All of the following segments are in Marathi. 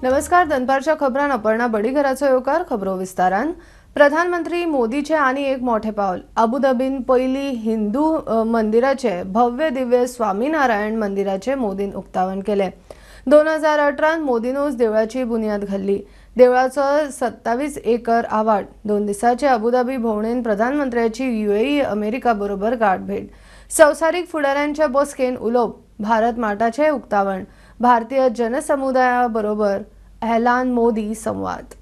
नमस्कार. दनपारच्या खबरान अपर्णा बडीघराचो येवकार. खबरो विस्तारान. प्रधानमंत्री मोदीचे आनी एक मोठे पावल. अबुधाबीन पहिली हिंदू मंदिराचे भव्य दिव्य स्वामीनारायण मंदिराचे मोदीन उक्तावण केले. 2018 मोदीनूच देवळाची बुनियाद घाल्ली. देवळाचो 27 एकर आवाड 2 दिसाचे अबुधाबी भोंवडेन प्रधानमंत्र्याची UAE अमेरिका बरोबर गाठ भेट. संवसारीक फुडाऱ्यांच्या बसकेन उलोवप. भारत माटाचे उक्तावण. भारतीय जनसमुदाया बरोबर एलान मोदी संवाद.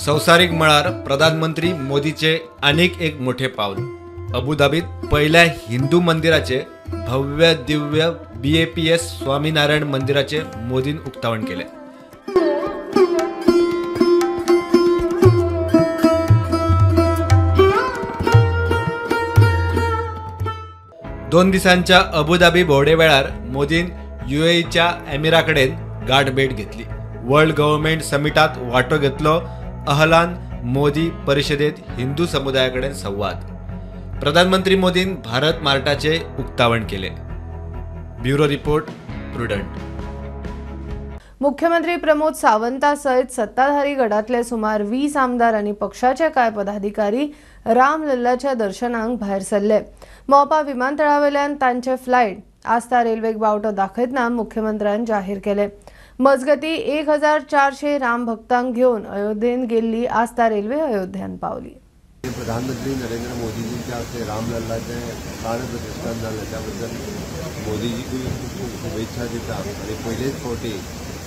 संवसारीक मळार प्रधानमंत्री मोदीचे अनेक एक मोठे पावल. अबुधाबीत पहिल्या हिंदू मंदिराचे भव्य दिव्य BAPS स्वामीनारायण मंदिराचे मोदीन उक्तावण केले. दोन दिसांच्या अबुधाबी भोंवडे वेळार मोदीन UAEच्या अमिराकडेन गाठ भेट घेतली. वर्ल्ड गव्हर्नमेंट समिटात वांटो घेतलो. अहलान मोदी परिषदेत हिंदू समुदायाकडे संवाद. प्रधानमंत्री मोदीन भारत मार्टाचे उक्तावण केले. Bureau report prudent. मुख्यमंत्री प्रमोद सावंतासयत सत्ताधारी गटातले सुमार 20 आमदार आणि पक्षाचे कांय पदाधिकारी रामलल्लाच्या दर्शनाक भायर सरले. मोपा विमानतळावेल्यान तांचे फ्लायट आस्था रेल्वेक वावटो दाखयतना मुख्यमंत्र्यान जाहीर केले. मजगती 1400 राम भक्तांक घेऊन अयोध्येन गेल्ली आस्था रेल्वे अयोध्यान पावली. प्रधानमंत्री नरेंद्र मोदीजींच्या हस्ते रामलल्लाचे प्राण प्रतिष्ठान झाले त्याबद्दल मोदीजी खूप खूप शुभेच्छा दिता आणि पहिलेच फावटी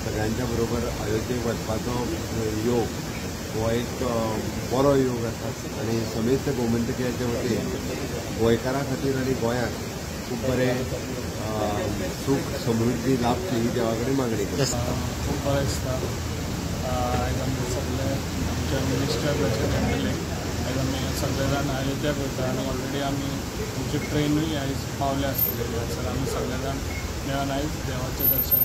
सगळ्यांच्या बरोबर अयोध्येक वचपाचो योग हो एक बरो योग आसा आणि समेस्त गोमंतकीयाचे वतीन गोंयकारां खातीर आणि गोंयाक खूप बरें सुख समृद्धी लाभची ही देवाकडे मागणी करता. खूप बरें दिसता. आयज आमी सगळे आमचे मिनिस्टर गेल्ले आयज आमी सगळे जाण अयोध्याक वयता आनी ऑलरेडी आमी आमची ट्रेनूय आयज पावले आसतली. सर आमी सगळे जाण मेळून आयज देवाचें दर्शन.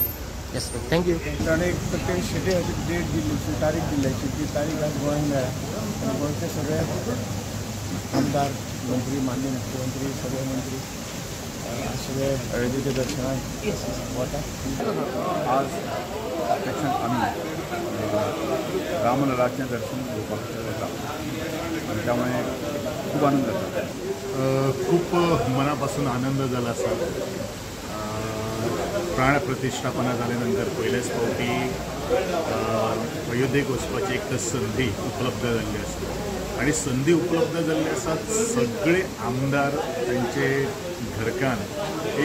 Yes thank you. ताणें एक ते शेड्यूल डेट दिल्ली तारीख दिल्ल्याची ती तारीख आज गोंयांत मेळ्ळा आनी गोंयचे सगळे आमदार मंत्री मान्य मुख्यमंत्री सगळे मंत्री सगळे अयोध्येच्या दर्शनाक वता. आज प्रत्यक्षात आम्ही रामलल्लाचें दर्शन घेवपाक वता आनी त्यामुळे खूप आनंद जाता. खूप मनापासून आनंद झाला असा. प्राण प्रतिष्ठापना झाल्यानंतर पहिलेच फावटी अयोध्येक वचपाची एक संधी उपलब्ध झाली आसा आणि संधी उपलब्ध झाली आसात. सगळे आमदार त्यांचे घरकान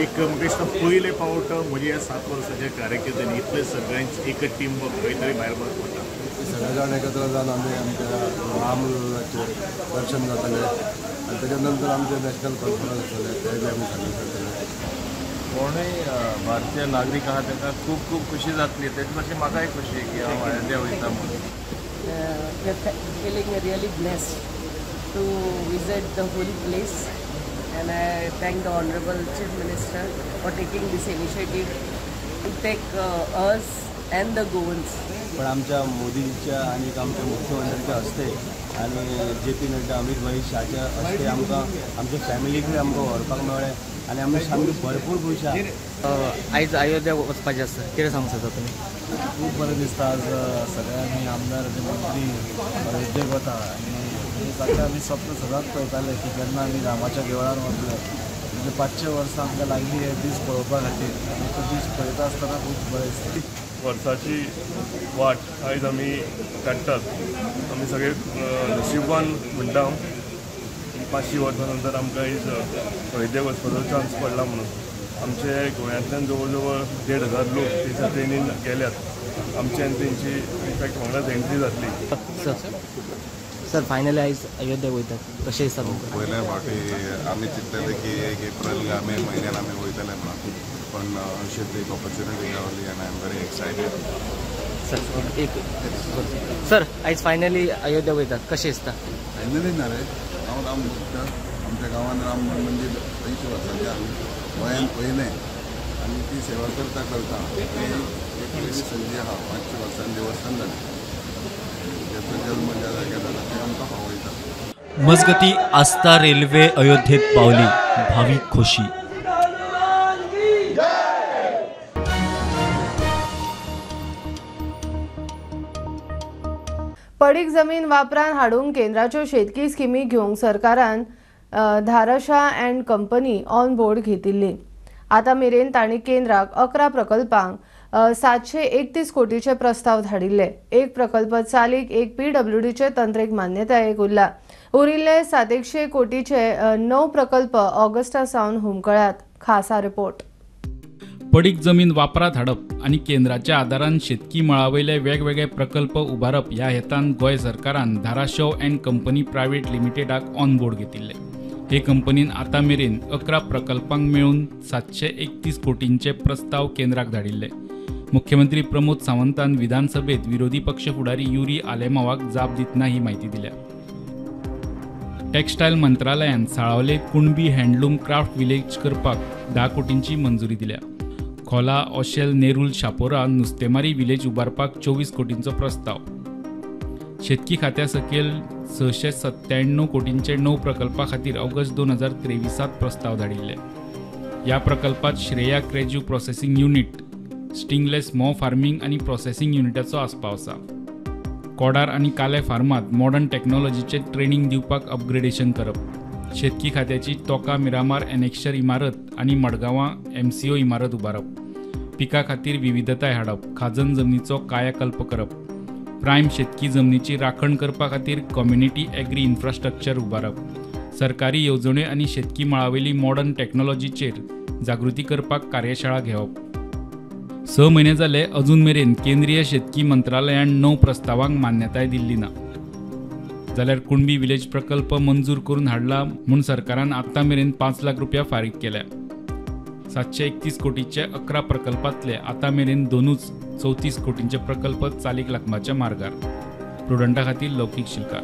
एक म्हाका दिसता पयले फावट म्हज्या 7 वर्साच्या कारकिर्दीन इतले सगळ्यांची एक टीम खंय तरी भायर वता. सगळे जाण एकत्र जावन आमी आमच्या रामलल्लाचे दर्शन जातले आणि त्याच्यानंतर आमचे नॅशनल कॉन्फरन्स जातले ते बी आमी सांगूंक शकतले. कोणूय भारतीय नागरीक आहा ताका खूप खूप खुशी जातली. तेच मातशी म्हाकाय खुशी की हांव अयोध्या वयता म्हणून. Feeling really blessed to visit the holy place, and I thank the Honorable Chief Minister for taking this initiative to take us and the Goans. पण आमच्या मोदींच्या आणि आमच्या मुख्यमंत्र्यांच्या हस्ते आणि JP नड्डा अमित भाई शाहच्या हस्ते आमकां आमच्या फॅमिलीकडे आमकां व्हरपाक मेळ्ळें आणि आमी सामकी भरपूर खुश आहा. आयज अयोध्या वचपाचें आसा. कितें सांगूंक सोदता तुमी? खूप बरें दिसता आज सगळ्यांनी आमदार आनी मंत्री अयोध्येक वता आनी ताका आमी स्वप्न सदांच पळयताले की केन्ना आमी रामाच्या देवळान वतले. म्हणजे 500 वर्सां आमकां लागली हे दीस पळोवपा खातीर आनी तो दीस पळयता आसतना खूब बरें दिसता. वर्साची वाट आयज आमी काडटात. आमी सगळे नशिबान म्हणटा 500 वर्सां नंतर आमकां आयज अयोध्येक वचपाचो चान्स पडला म्हणून. आमचे गोंयांतल्यान जवळ जवळ 1,500 लोक थंयसर ट्रेनीन गेल्यात. आमची आनी तेंची इनफॅक्ट वांगडाच एंट्री जातली. सर फायनली आयज अयोध्या वयतात कशें दिसता तुमकां? पयल्या फावटी आमी चिंतलेले की 1 एप्रिल मे म्हयन्यान आमी वयतले म्हणून, पण अशीच एक ऑपॉर्च्युनिटी गावली आनी I am very excited. Sir आयज फायनली अयोध्या वयतात कशें दिसता? फायनली ना रे, हांव राम भक्त. आमच्या गांवांत राम मंदीर 80 वर्सांचें आमी गोंयांत पयलें आनी ती सेवा करता करता एक पयली संदी आहा 500 वर्सांनी देवस्थान जालें. जेचो जल्म ज्या जाग्यार जाला ते आमकां फावयता. मजगती आस्था रेल्वे अयोध्येत पावली, भाविक खोशी. पडीक जमीन वापरान हाडूंक केंद्राच्यो शेतकी स्किमी घेवंक सरकारान धाराशा अँड कंपनी ऑन बोर्ड घेतिल्ली. आतां मेरेन तांणी केंद्राक 11 प्रकल्पांक 731 कोटीचे प्रस्ताव धाडिल्ले. एक प्रकल्प चालीक एक PWDचे तंत्रीक मान्यतायेक उरला. उरिल्ले 700 कोटीचे 9 प्रकल्प ऑगस्टा सावन हुमकळ्यात. खासा रिपोर्ट. पडीक जमीन वापरात हाडप आनी केंद्राच्या आदारान शेतकी मळावयले वेगवेगळे प्रकल्प उबारप ह्या हेतान गोंय सरकारान धाराशव अँड कंपनी प्रायवेट लिमिटेडाक ऑन बोर्ड घेतिल्ले. हे कंपनीन आतां मेरेन 11 प्रकल्पांक मेळून 731 कोटींचे प्रस्ताव केंद्राक धाडिल्ले. मुख्यमंत्री प्रमोद सावंतान विधानसभेत विरोधी पक्ष फुडारी युरी आलेमावाक जाप दितना ही म्हायती दिल्या. टेक्स्टायल मंत्रालयान साळावले कुणबी हँडलूम क्राफ्ट विलेज करपाक 10 कोटींची मंजुरी दिल्या. खोला ओशेल नेरूल शापोरा नुस्तेमारी विलेज उबारपाक 24 कोटींचो प्रस्ताव. शेतकी खात्या सकयल 697 कोटींचे 9 प्रकल्पा खातीर ऑगस्ट 2023 प्रस्ताव धाडिल्ले. ह्या प्रकल्पात श्रेया क्रेज्यू प्रोसेसिंग युनिट, स्टिंगलेस मॉ फार्मिंग आनी प्रोसेसिंग युनिटाचो आस्पाव आसा. कोडार आनी काले फार्मात मॉडर्न टॅक्नॉलॉजीचे ट्रेनिंग दिवपाक अपग्रेडेशन करप. शेतकी खात्याची तोका मिरामार एनेक्शर इमारत आनी मडगांवां MCO इमारत उबारप. पिका खातीर विविधताय हाडप. खाजन जमनीचो कायाकल्प करप. प्रायम शेतकी जमनीची राखण करपा खातीर कम्युनिटी एग्री इन्फ्रास्ट्रक्चर उबारप. सरकारी येवजण्यो आनी शेतकी मळावयली मॉडर्न टॅक्नॉलॉजीचेर जागृती करपाक कार्यशाळा घेवप. 6 म्हयने जाले अजून मेरेन केंद्रीय शेतकी मंत्रालयान 9 प्रस्तावांक मान्यताय दिल्ली ना. जाल्यार कुणबी विलेज प्रकल्प मंजूर करून हाडला म्हूण सरकारान आतां मेरेन 5 लाख रुपया फारीक केल्या. 731 कोटीचे 11 प्रकल्पांतले आतां मेरेन 34 कोटींचे प्रकल्प चालीक लागपाच्या मार्गार. प्रुडंटा खातीर लौकीक शिलकार.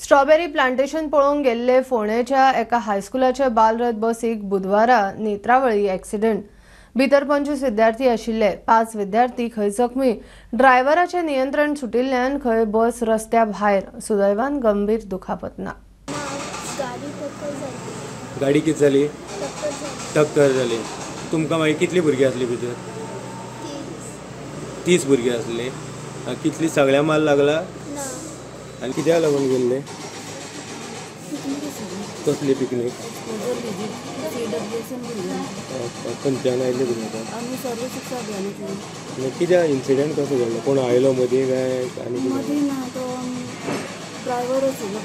स्ट्रॉबेरी प्लांटेशन पळोवंक गेल्ले फोंडेच्या एका हायस्कुलाचे बालरथ बसीक बुधवारा नेत्रावळी एक्सिडेंट. भितर 25 विद्यार्थी आशिल्ले. 5 विद्यार्थी खंय जखमी. ड्रायव्हराचे नियंत्रण सुटिल्ल्यान खंय बस रस्त्या भायर. सुदैवान गंभीर दुखापत ना. गाडी किती जाली? टक्कर जाली. तुमकां मागीर कितली भुरगीं आसली भितर? 30 भुरगीं आसली. कितली सगळ्या माल लागला? आनी कित्याक लागून गेल्ले? कसली पिकनीक? खंयच्यान आयिल्ले भुरगीं? कित्याक इन्सिडेंट कसो जालो? कोण आयलो मदीं काय आनी ड्रायव्हर आशिल्लो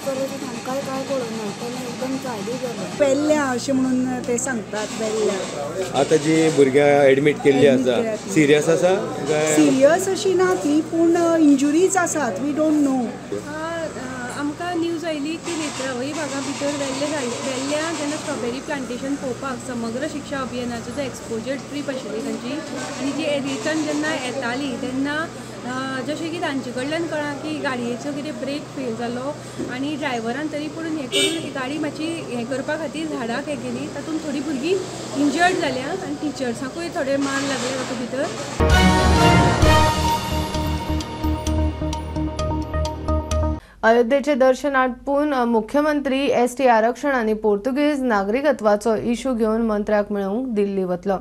पळय तो आमकांय काय कळना पण एकदम चायडी जालो. पेल्ल्या अशें म्हणून ते सांगतात. पेल्ल्या. आतां जी भुरग्यां एडमीट केल्ली आसा सिरियस आसा काय? सिरियस अशी ना ती पूण इंजुरीज आसात. We don't know. आमकां न्यूज आयली की नेत्रावळी भागा भितर वेल्ल्या जेन्ना स्ट्रॉबेरी प्लांटेशन पळोवपाक समग्र शिक्षा अभियानाचो जो एक्सपोजर ट्रीप आशिल्ली तांची आनी जी रिटर्न जेन्ना येताली तेन्ना जशें की तांचे कडल्यान कळ्ळां की गाडयेचो कितें ब्रेक फेल जालो आनी ड्रायव्हरान तरी पूण हें करून गाडी मातशी हें करपा खातीर झाडाक हें केली. तातूंत थोडीं भुरगीं इंजर्ड जाल्या आनी टिचर्सांकूय थोडे मार लागले तातूंत भितर. अयोध्येचे दर्शन आटपून मुख्यमंत्री ST आरक्षण आनी पोर्तुगीज नागरिकत्वाचो इशू घेवन मंत्र्याक मेळूंक दिल्ली वतलो.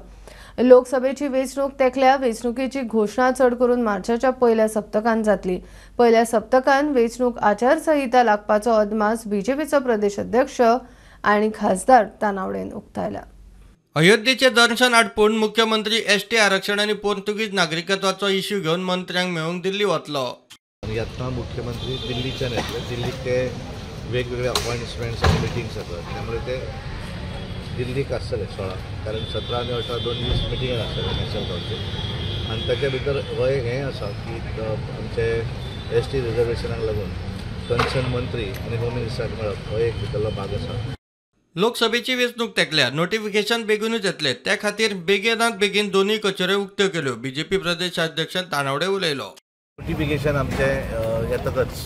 लोकसभेची वेंचणूक तेकल्या वेंचणुकेची घोषणा चड करून मार्चाच्या पयल्या सप्तकांत जातली. पयल्या सप्तकांत वेंचणूक आचारसंहिता लागपाचो अदमास BJPचो प्रदेश अध्यक्ष आनी खासदार तानावडेन उक्तायला. अयोध्येचे दर्शन आटपून मुख्यमंत्री एसटी आरक्षण आणि पोर्तुगीज नागरिकत्वाचो इश्यू घेवन मंत्र्यांक मेळूंक दिल्ली वतलो. येतना मुख्यमंत्री दिल्लीच्यान येतले. दिल्लीक ते वेगवेगळे अपॉइंटमेंट्स आणि मिटिंग्स जातात, त्यामुळे ते दिल्लीक आसतले 16, कारण 17 आणि 18 2 दीस मिटिंग आसतले नॅशनल कावन्सिल. आणि ताच्या भितर हो एक हें आसा की आमचे एसटी रिजर्वेशनाक लागून कन्सर्न मंत्री आणि होम मिनिस्टराक मेळप हो एक भितरलो भाग आसा. लोकसभेची वेंचणूक तेंकल्या नोटिफिकेशन बेगीनूच येतले, त्या खातीर बेगीनात बेगीन दोन्ही कचेऱ्यो उक्त्यो केल्यो. बीजेपी प्रदेशाध्यक्ष तानावडे उलयलो. नोटिफिकेशन आमचे येतकच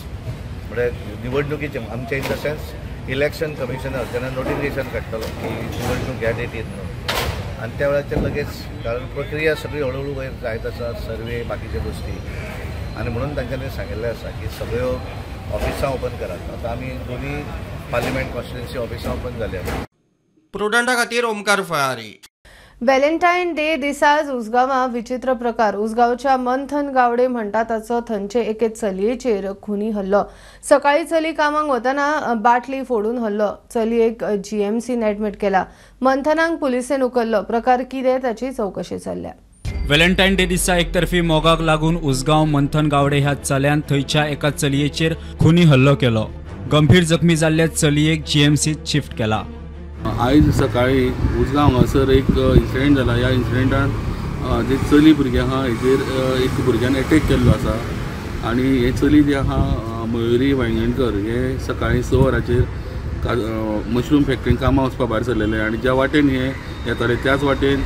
म्हणजे निवडणुकीचे आमचे in the sense election commissioner जेन्ना नोटिफिकेशन काडटलो की निवडणूक ह्या डेटीन म्हणून, आणि त्या वेळाचेर लगेच, कारण प्रक्रिया सगळी हळूहळू वयर जायत आसा, सर्वे बाकीचे गोष्टी, आणि म्हणून तांच्यांनी सांगिल्लें आसा की सगळ्यो ऑफिसां ओपन करात. आता आमी दोन्ही पार्लिमेंट कॉन्स्टिट्युन्सी ऑफिसां ओपन जाल्या. प्रुडंटा खातीर ओमकार फळारी. व्हॅलेंटाईन डे दिसाच उसगांवां विचित्र प्रकार. उसगांवच्या मंथन गावडे म्हणटा ताचो थंयचे एके चलयेचेर खुनी हल्लो. सकाळी चली कामाक वतना बाटली फोडून हल्लो. चलयेक GMCन एडमिट केला. मंथनाक पुलिसेन उखल्लो. प्रकार कितें ताची चवकशी चल्ल्या. व्हॅलेंटाईन डे दिसा एकतर्फी मोगाक लागून उसगांव मंथन गावडे ह्या चल्यान थंयच्या एका चलयेचेर खुनी हल्लो केलो. गंभीर जखमी जाल्ल्या चलयेक GMCत शिफ्ट केला. आयज सकाळी उसगांव हांगासर एक इन्सिडेंट जाला. ह्या इन्सिडेंटान जे चली भुरगे आहा हेजेर एक भुरग्यान एटॅक केल्लो आसा, आनी हे चली जे आहा मयुरी वांयगणकर हे सकाळी 6 वरांचेर मशरूम फॅक्टरीन कामां वचपा भायर सरलेले, आनी ज्या वाटेन हे येताले त्याच वाटेन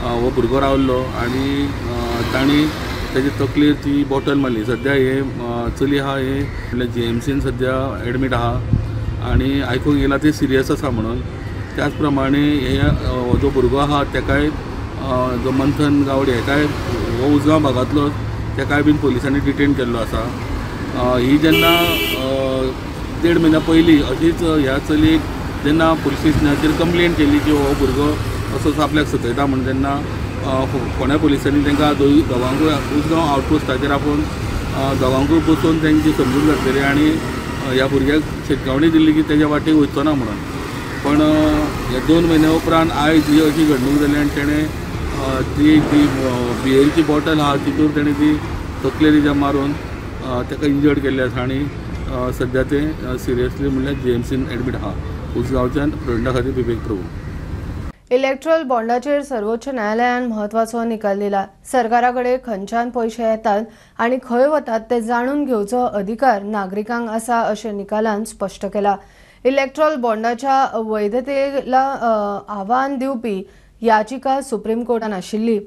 हो भुरगो रावल्लो, आनी तांणी तेजे तकलेर ती बॉटल मारली. सद्या हे चली आहा हे म्हणल्यार GMCन सद्या एडमीट आहा, आनी आयकूंक येयला ते सिरियस आसा म्हणून. त्याच प्रमाणे हे जो भुरगो आहा तेकाय जो मंथन गावडे हेकाय हो उसगांव भागांतलो तेकाय बीन पुलिसांनी डिटेन केल्लो आसा. ही जेन्ना 1.5 म्हयन्या पयलीं अशीच ह्या चलयेक जेन्ना पुलीस स्टेशनाचेर कंप्लेंट केली की हो भुरगो असो आपल्याक सतयता म्हणून, तेन्ना फोंड्या पुलिसांनी तांकां दोगांकूय उसगांव आउटपोस्टाचेर आपोवन दोगांकूय बसोवन तांची समजूत घातलेली, आनी ह्या भुरग्याक शिटकावणी दिल्ली की तेज्या वाटेक वचचो ना म्हणून. पण हे 2 म्हयन्या उपरांत आयज ही अशी घडणूक जाली, आनी तेणें ती बियरीची बॉटल आहा तितूर तेणें ती तकलेर मारून ताका इंजर्ड केल्ले आसा, आनी सद्या ते सिरियसली म्हणल्यार GMCन एडमीट आहा. उसगांवच्यान प्रुडंटा खातीर विवेक प्रभू. इलेक्ट्रल बॉन्डाचेर सर्वोच्च न्यायालयान म्हत्वाचो निकाल दिला. सरकाराकडे खंयच्यान पयशे येतात आनी खंय वतात ते जाणून घेवचो अधिकार नागरिकांक आसा अशें निकालान स्पश्ट केला. इलेक्ट्रल बॉन्डाच्या वैधतेला आव्हान दिवपी याचिका सुप्रीम कोर्टान आशिल्ली,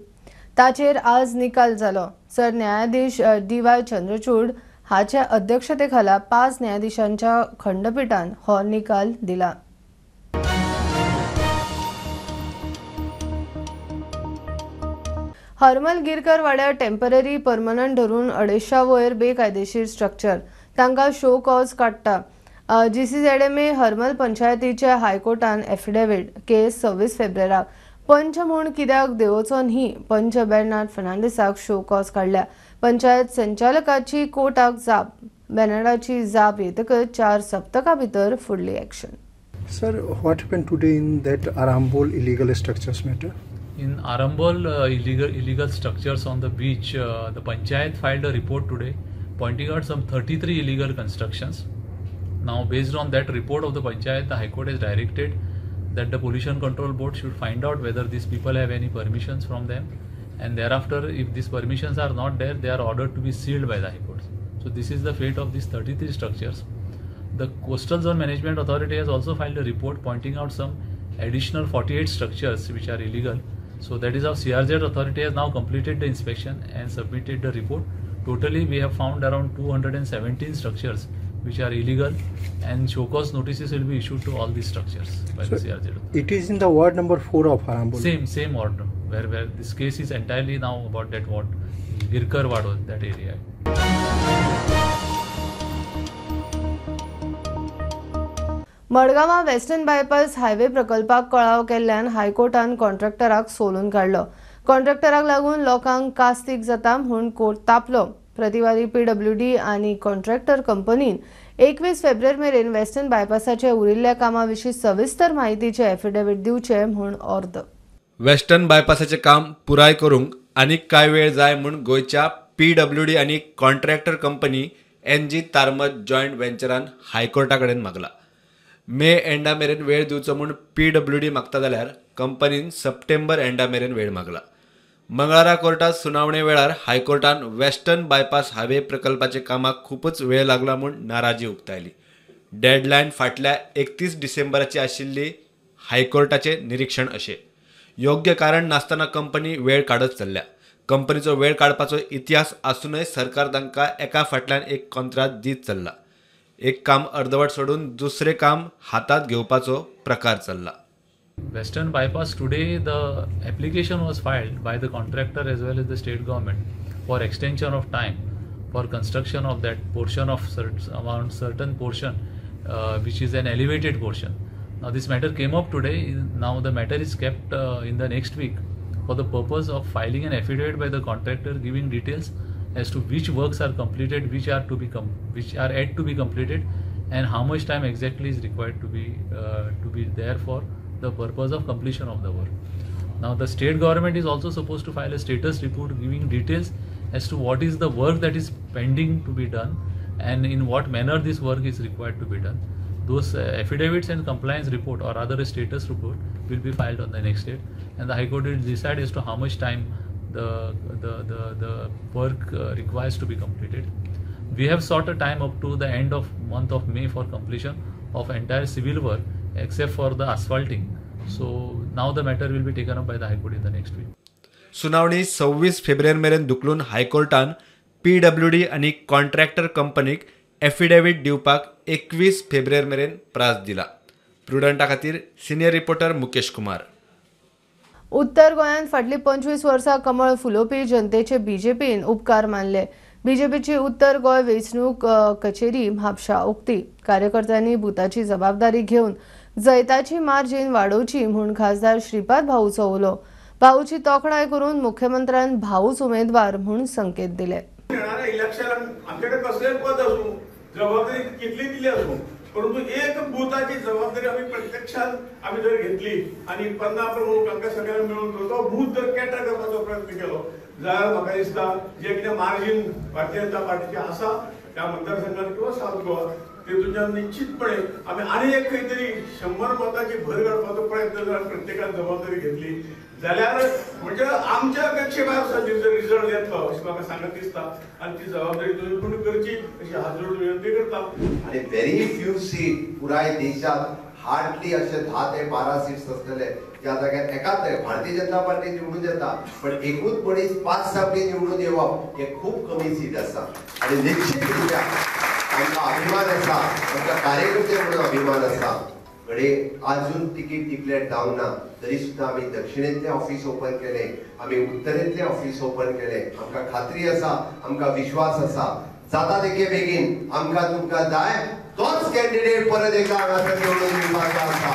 ताचेर आज निकाल जालो. सरन्यायाधीश DY चंद्रचूड हाच्या अध्यक्षतेखाला 5 न्यायाधीशांच्या खंडपीठान हो निकाल दिला. हरमलगीरकर वाड्यार टेम्पररी परमनंट धरून 250 वयर बेकायदेशीर स्ट्रक्चर तांकां शो कॉज काडटा. GCZMA हरमल पंचायतीच्या हायकोर्टान एफिडेविट केस 26 फेब्रुवाराक पंच म्हूण कित्याक देंवोचो न्ही पंच बेर्नार्ड फर्नांडिसाक शो कॉज काडल्या. पंचायत संचालकाची कोर्टाक जाप. बेर्नार्डाची जाप येतकच 4 सप्तकां भितर फुडली action. Sir, what happened today in that Arambol illegal structures matter? In Arambol illegal structures on the beach, the Panchayat filed a report today pointing out some 33 illegal constructions. Now, based on that report of the Panchayat, the High Court has directed that the Pollution Control Board should find out whether these people have any permissions from them, and thereafter, if these permissions are not there, they are ordered to be sealed by the High Court. So, this is the fate of these 33 structures. The Coastal Zone Management Authority has also filed a report pointing out some additional 48 structures which are illegal. So that is how CRZ authority has now completed the inspection and submitted the report. Totally we have found around 217 structures which are illegal, and show cause notices will be issued to all these structures by the CRZ authority. It is in the ward number 4 of Arambol. Same ward where this case is entirely now about that ward, Girkar ward, that area. मडगांवां वेस्टर्न बायपास हायवे प्रकल्पाक कळाव केल्ल्यान हायकोर्टान कॉन्ट्रॅक्टराक सोलून काडलो. कॉन्ट्रॅक्टराक लागून लोकांक कास्तीक जाता म्हूण कोर्ट तापलो. प्रतिवादी PWD आनी कॉन्ट्रॅक्टर कंपनीन 21 फेब्रुवार मेरेन वेस्टर्न बायपासाचे उरिल्ल्या कामां विशीं सविस्तर म्हायतीचे एफिडेविट दिवचे म्हूण अर्द. वेस्टर्न बायपासाचें काम पुराय करूंक आनीक कांय वेळ जाय म्हूण गोंयच्या PWD आनी कॉन्ट्रॅक्टर कंपनी NG तारमत जॉयंट व्हेंचरान हायकोर्टा कडेन मागला. मे एंडा मेरेन वेळ दिवचो म्हूण PWD मागता जाल्यार कंपनीन सप्टेंबर एंडा मेरेन वेळ मागला. मंगळारा कोर्टात सुनावणे वेळार हायकोर्टान वेस्टर्न बायपास हायवे प्रकल्पाचे कामाक खूपच वेळ लागला म्हूण नाराजी उक्तायली. डेडलायन फाटल्या 31 डिसेंबराची आशिल्ली हायकोर्टाचे निरीक्षण अशें. योग्य कारण नासतना कंपनी वेळ काडत चल्ल्या. कंपनीचो वेळ काडपाचो इतिहास आसूनय सरकार तांकां एका फाटल्यान एक कंत्राट दीत चल्ला. एक काम अर्दवट सोडून दुसरें काम हातात घेवपाचो प्रकार चल्ला. Western bypass, today the application was filed by the contractor as well as the state government for extension of time for construction of that portion of certain portion which is an elevated portion. Now this matter came up today. Now the matter is kept in the next week for the purpose of filing an affidavit by the contractor giving details as to which works are completed, which are yet to be completed, and how much time exactly is required to be there for the purpose of completion of the work. Now the state government is also supposed to file a status report giving details as to what is the work that is pending to be done and in what manner this work is required to be done. Those affidavits and compliance report, or rather a status report, will be filed on the next date, and the High Court will decide as to how much time the work requires to be completed. We have sought a time up to the end of month of May for completion of entire civil work except for the asphalting. So now the matter will be taken up by the High Court in the next week. सुनावणी 26 फेब्रुवारी मेरेन दुखलून हायकोर्टान PWD आनी कॉन्ट्रॅक्टर कंपनीक एफिडेविट दिवपाक 21 फेब्रुवारी मेरेन प्रास दिला. प्रुडंटा खातीर सिनियर रिपोर्टर मुकेश कुमार. उत्तर गोंयांत फाटलीं 25 वर्सां कमळ फुलोवपी जनतेचे BJPन उपकार मानले. BJPची उत्तर गोंय वेंचणूक कचेरी म्हापशा उक्ती. कार्यकर्त्यांनी बुथाची जबाबदारी घेवन जैताची मार्जीन वाडोवची म्हूण खासदार श्रीपाद भाऊचो उलो. भाऊची तोखणाय करून मुख्यमंत्र्यान भाऊच उमेदवार म्हूण संकेत दिले. इलेक्शन आमच्याकडे कसलेय पद असू, जबाबदारी कितली दिली असू, परंतु एक बुथाची जबाबदारी आम्ही प्रत्यक्षात आम्ही जर घेतली आणि 15 प्रमुख आमकां सगळ्यांना मिळून तो बूथ जर कॅटर करपाचो प्रयत्न केलो जाल्यार म्हाका दिसता जे कितें मार्जीन भारतीय जनता पार्टीचे आसा त्या मतदारसंघात किंवा सावथ गोवा तेतूंच्यान निश्चितपणे आम्ही आनी एक खंय तरी 100 मतांची भर घालपाचो प्रयत्न जर प्रत्येकान जबाबदारी घेतली जाल्यार म्हणजे आमच्या अपेक्षे भायर जर रिजल्ट येतलो अशें म्हाका सांगत दिसता आनी ती जबाबदारी तुमी पूर्ण करची अशी हात जोडून विनंती करता. आणि व्हेरी फ्यू सीट पुराय देशात हार्डली असे 10 ते 12 सीट्स असलेले त्या जाग्यार एकाच भारतीय जनता पार्टी निवडून येता पण एकूच मनीस 5 जापी निवडून येवप हे खूप कमी सीट आसा. आणि निश्चितरित्या आमकां अभिमान आसा, आमच्या कार्यकर्ते म्हणून अभिमान आसा. कडे अजून तिकीट डिक्लेअर जावना तरी सुद्धा आम्ही दक्षिणेतले ऑफिस ओपन केले, आम्ही उत्तरेतले ऑफिस ओपन केले. आमकां खात्री आसा, आमकां विश्वास आसा जाता तितके बेगीन आमकां तुमकां जाय तोच कॅन्डिडेट परत एकदा हांगासर निवडून दिवपाचो आसा.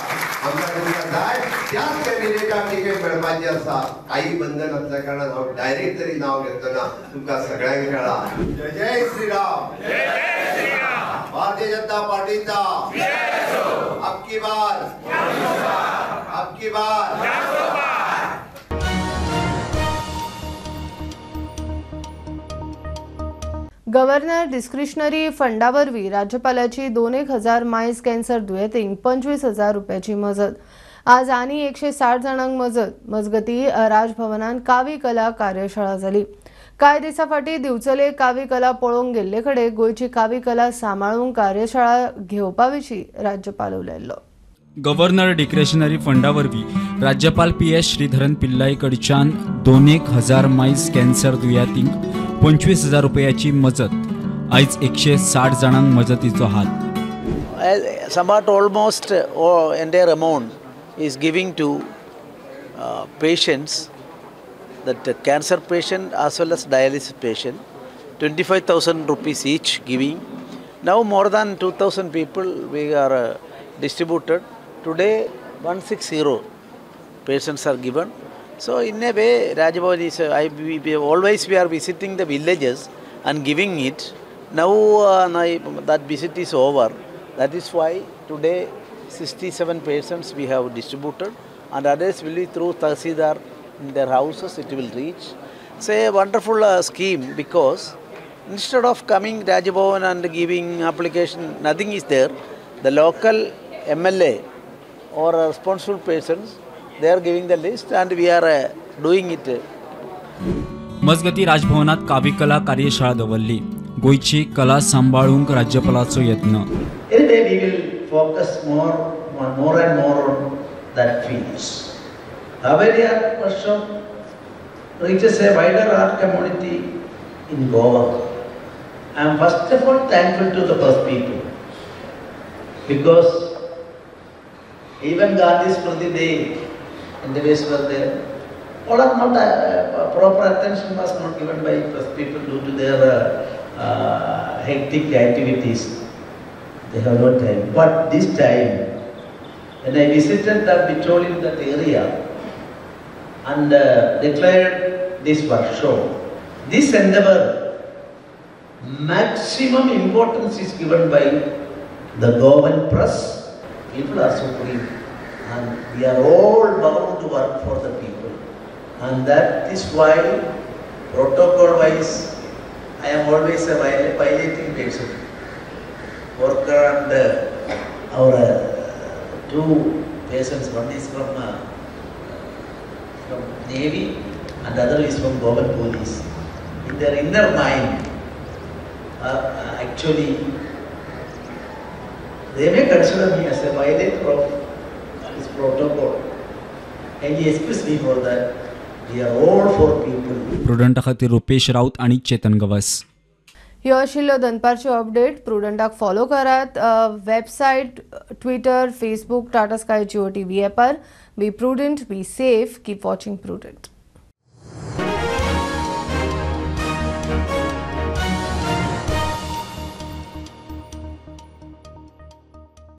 आमकां तुमकां जाय त्याच कॅन्डिडेटाक तिकेट मेळपाची आसा. काही बंधन असल्या कारणान हांव डायरेक्ट तरी नाव घेतना तुमकां सगळ्यांक कळा. जय जय श्रीराम. भारतीय जनता पार्टीचा अबकी बार गव्हर्नर डिस्क्रिशनरी फंडावरवीं राज्यपालाची 2,000 मायज कॅन्सर दुयेंतींक 25,000 रुपयाची मजत. आज आनी 160 जाणांक मजगती राजभवनान कावी कला कार्यशाळा जाली. कांय दिसा फाटीं दिवचले कावी कला पळोवंक गेल्ले कडेन गोंयची कावी कला सांबाळूंक कार्यशाळा घेवपा विशीं राज्यपाल उलयल्लो. गव्हर्नर डिस्क्रिशनरी फंडा वरवीं राज्यपाल PS श्रीधरन पिल्लाई कडच्यान 2,000 मायज कॅन्सर दुयेंतींक 25,000 रुपयाची मजत. आयज 160 जाणांक मजतीचो हात. Somewhat almost entire amount is giving to patients, that cancer patient as well as dialysis patient, 25,000 rupees each giving. Now more than 2,000 people we are distributed. Today 160 patients are given. So in a way Rajbhavan is always we are visiting the villages and giving it. Now that visit is over. That is why today 67 patients we have distributed and others will be through Tahsildar in their houses, it will reach. It's a wonderful scheme because instead of coming Rajabhavan and giving application, nothing is there. The local MLA or responsible persons, they are giving the list and we are doing it. मजगती राजभवनात काव्यकला कार्यशाळा दवरली. गोयची कला सांबाळूंक राज्यपालाचो यत्न. Anyway, we will focus more and more on that fields. Haveri Art Workshop reaches a wider art community in Goa. I am first of all thankful to the first people because even Gandhi's Smriti Day and the rest were there. All are not proper attention was not given by first people due to their hectic activities. They have no time. But this time, when I visited the petroleum that area and declared this workshop, this endeavor, maximum importance is given by the government press. People are supreme and we are all bound to work for the people. And that is why, protocol wise, I am always a piloting person. Worker and our two persons, one is from Navy and the other is from government police. In their inner mind, actually, they may consider me as a violator of this protocol. And he excused me for that. We are all for people. प्रुडंटा खातीर रुपेश राऊत आणि चेतन गवस. ह्यो आशिल्लो दनपारच्यो अपडेट. प्रुडंटाक फॉलो करात. Website, Twitter, Facebook, Tata sky, Jio TV ॲपार. Be Prudent, be safe, keep watching prudent.